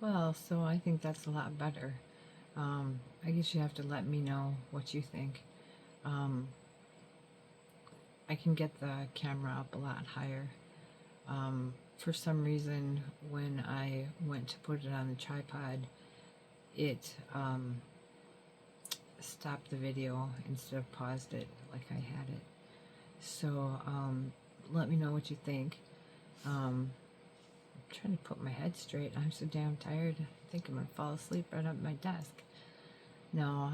Well, so I think that's a lot better. I guess you have to let me know what you think. Um, I can get the camera up a lot higher. For some reason, when I went to put it on the tripod, it stopped the video instead of paused it like I had it. So let me know what you think. I'm trying to put my head straight. I'm so damn tired. I think I'm gonna fall asleep right up my desk. No,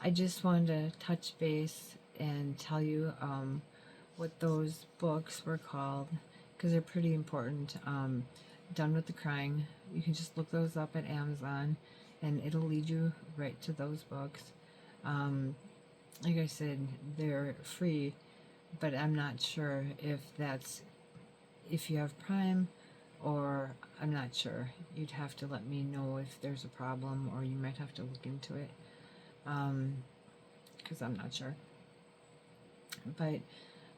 I just wanted to touch base and tell you what those books were called because they're pretty important. Done with the Crying. You can just look those up at Amazon and it'll lead you right to those books. Um, like I said, they're free, but I'm not sure if you have Prime or I'm not sure. You'd have to let me know if there's a problem or you might have to look into it because I'm not sure. But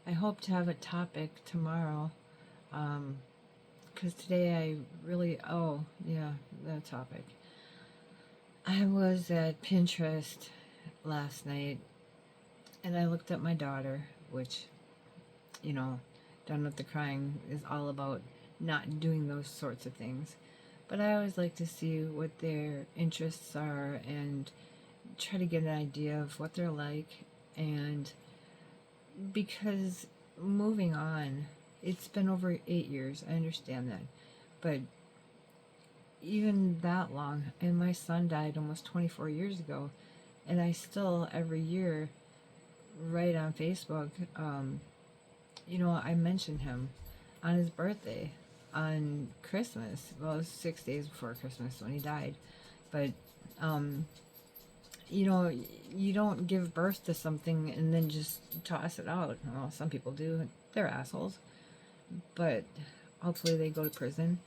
I hope to have a topic tomorrow because today I really, oh, yeah, the topic. I was at Pinterest last night and I looked at my daughter, which, you know, Done with the Crying is all about not doing those sorts of things. But I always like to see what their interests are and try to get an idea of what they're like. And because moving on, it's been over 8 years, I understand that. But even that long, and my son died almost 24 years ago, and I still, every year, write on Facebook, I mention him on his birthday, on Christmas. Well, it was 6 days before Christmas when he died. But, um, you don't give birth to something and then just toss it out. Well, some people do. They're assholes. But hopefully they go to prison.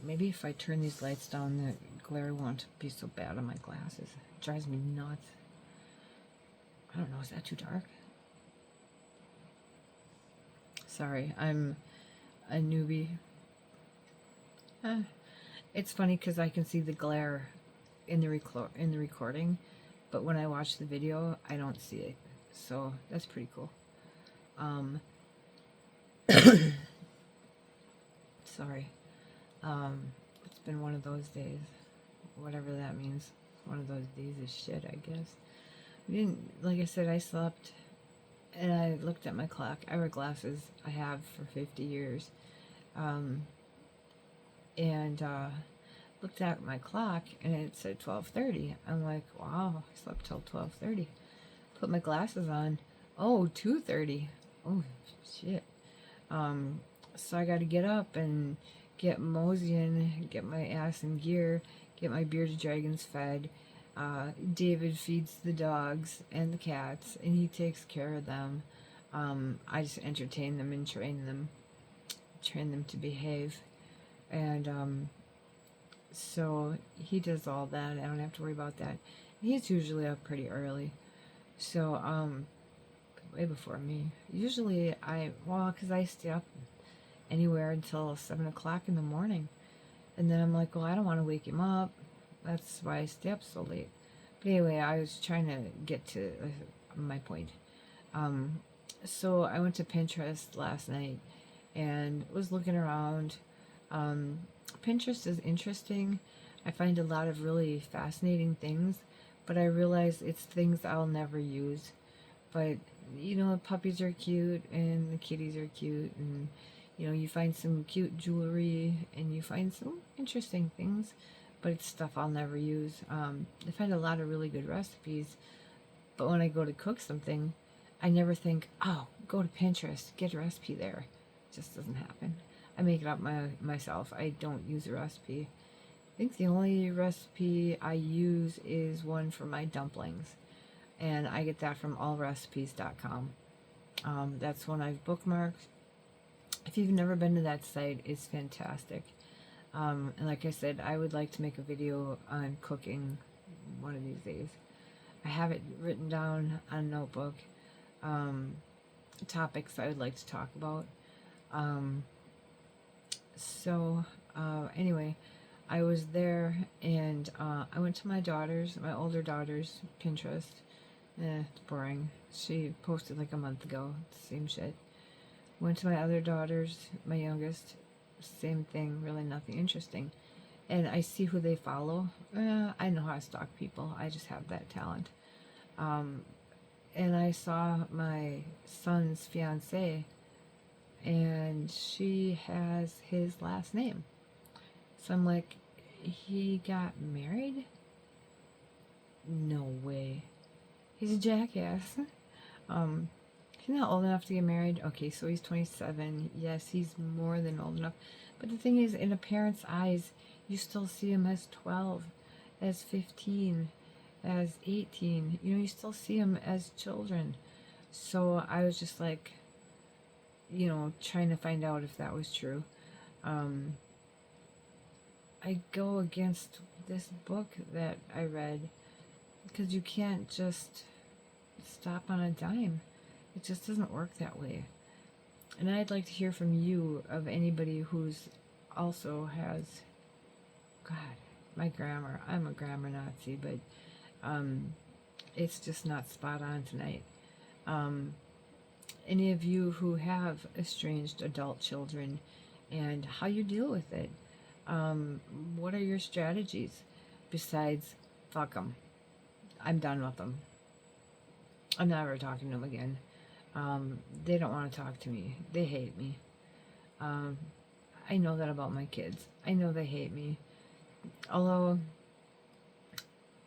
Maybe if I turn these lights down, the glare won't be so bad on my glasses. It drives me nuts. I don't know, is that too dark? Sorry, I'm a newbie. It's funny because I can see the glare in the recording, but when I watch the video, I don't see it. So that's pretty cool. Sorry. It's been one of those days, whatever that means. One of those days of shit, I guess. Like I said, I slept and I looked at my clock. I wear glasses I have for 50 years. And looked at my clock and it said 12:30. I'm like, wow, I slept till 12:30. Put my glasses on. Oh, 2:30. Oh, shit. So I got to get up and get moseying, get my ass in gear, get my bearded dragons fed. David feeds the dogs and the cats, and he takes care of them. I just entertain them and train them to behave. And so he does all that. I don't have to worry about that. He's usually up pretty early. So, way before me. Usually because I stay up anywhere until 7 o'clock in the morning. And then I'm like, well, I don't want to wake him up. That's why I stay up so late. But anyway, I was trying to get to my point. So I went to Pinterest last night and was looking around. Pinterest is interesting. I find a lot of really fascinating things, but I realize it's things I'll never use. But the puppies are cute and the kitties are cute, and you find some cute jewelry and you find some interesting things, but it's stuff I'll never use. I find a lot of really good recipes, but when I go to cook something, I never think, oh, go to Pinterest, get a recipe there. It just doesn't happen. I make it up myself. I don't use a recipe. I think the only recipe I use is one for my dumplings, and I get that from allrecipes.com. That's one I've bookmarked. If you've never been to that site, it's fantastic. And like I said, I would like to make a video on cooking one of these days. I have it written down on a notebook. Topics I would like to talk about. So Anyway, I was there, and I went to my older daughter's Pinterest. It's boring. She posted like a month ago, same shit. Went to my other daughter's, my youngest, same thing, really nothing interesting. And I see who they follow. I know how to stalk people. I just have that talent. And I saw my son's fiance, and she has his last name. So I'm like, he got married? No way. He's a jackass. He's not old enough to get married. Okay, so he's 27. Yes, he's more than old enough. But the thing is, in a parent's eyes, you still see him as 12, as 15, as 18. You still see him as children. So I was just like, trying to find out if that was true. I go against this book that I read because you can't just stop on a dime. It just doesn't work that way. And I'd like to hear from you of anybody who's also has, God, my grammar. I'm a grammar Nazi, but it's just not spot on tonight. Any of you who have estranged adult children and how you deal with it. What are your strategies besides fuck them? I'm done with them. I'm never talking to them again. They don't want to talk to me. They hate me. I know that about my kids. I know they hate me. Although,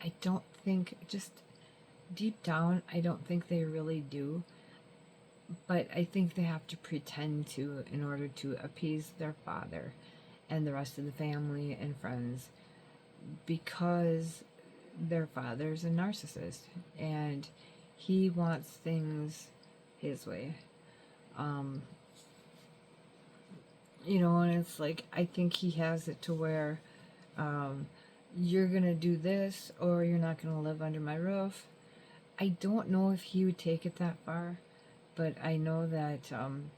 I don't think, just deep down, I don't think they really do. But I think they have to pretend to in order to appease their father and the rest of the family and friends, because their father's a narcissist and he wants things his way. And it's like, I think he has it to where you're gonna do this or you're not gonna live under my roof. I don't know if he would take it that far, but I know that I'm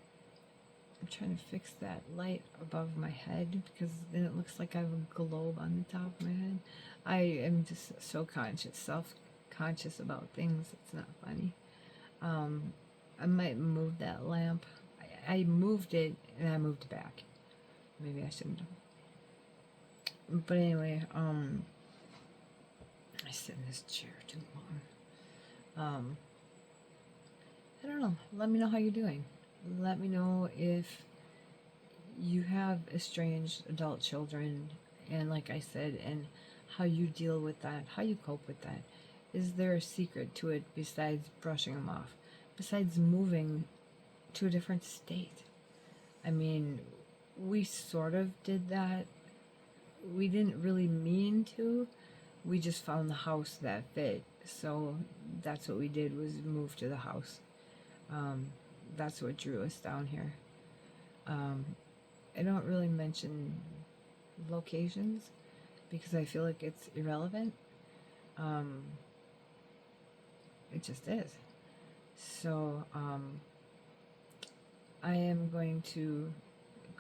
trying to fix that light above my head because then it looks like I have a globe on the top of my head. I am just so self-conscious about things. It's not funny. I might move that lamp. I moved it and I moved it back. Maybe I shouldn't have. But anyway, I sit in this chair too long. I don't know. Let me know how you're doing. Let me know if you have estranged adult children, and like I said, and how you deal with that, how you cope with that. Is there a secret to it besides brushing them off? Besides moving to a different state? I mean, we sort of did that. We didn't really mean to. We just found the house that fit. So that's what we did, was move to the house. That's what drew us down here. I don't really mention locations because I feel like it's irrelevant. It just is. So I am going to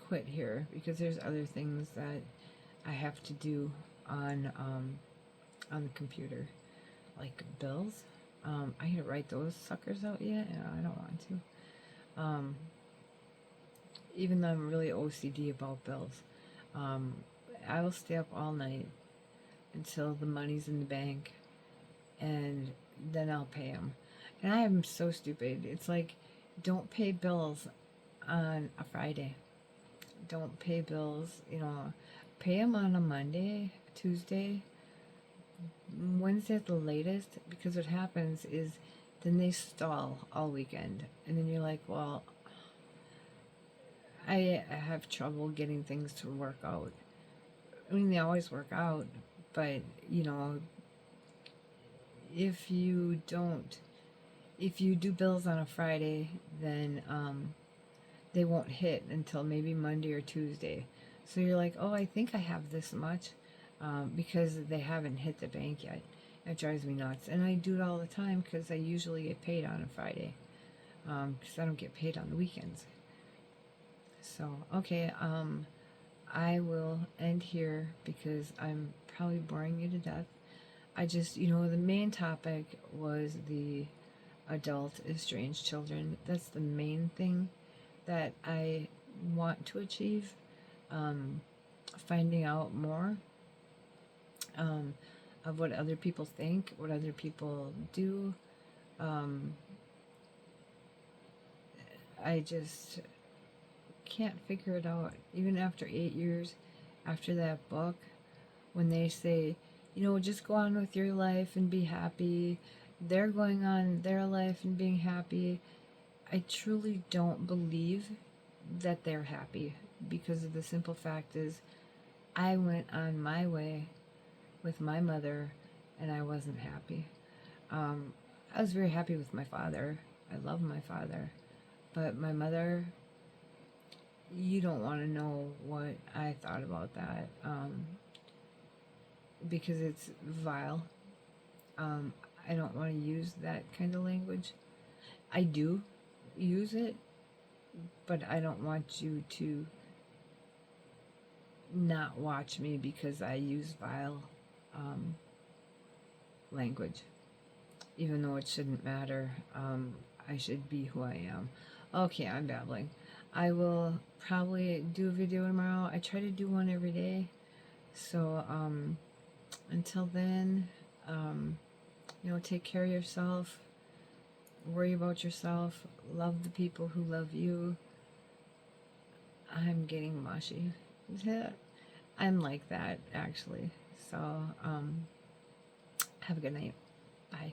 quit here because there's other things that I have to do on the computer, like bills. I gotta write those suckers out yet. No, I don't want to. Even though I'm really OCD about bills, I will stay up all night until the money's in the bank, and then I'll pay them. And I am so stupid. It's like, don't pay bills on a Friday. Don't pay bills, pay them on a Monday, Tuesday, Wednesday at the latest, because what happens is then they stall all weekend. And then you're like, well, I have trouble getting things to work out. I mean, they always work out, but, if you do bills on a Friday, then they won't hit until maybe Monday or Tuesday. So you're like, oh, I think I have this much, because they haven't hit the bank yet. It drives me nuts. And I do it all the time because I usually get paid on a Friday, because I don't get paid on the weekends. So, okay, I will end here because I'm probably boring you to death. I just, the main topic was the adult estranged children. That's the main thing that I want to achieve. Finding out more of what other people think, what other people do. I just can't figure it out. Even after 8 years after that book, when they say, just go on with your life and be happy, they're going on their life and being happy. I truly don't believe that they're happy, because of the simple fact is I went on my way with my mother and I wasn't happy. I was very happy with my father. I love my father. But my mother, you don't want to know what I thought about that, because it's vile. I don't want to use that kind of language. I do use it, but I don't want you to not watch me because I use vile language. Even though it shouldn't matter, I should be who I am. Okay, I'm babbling. I will probably do a video tomorrow. I try to do one every day. So, until then, take care of yourself. Worry about yourself. Love the people who love you. I'm getting mushy. I'm like that, actually. So, have a good night. Bye.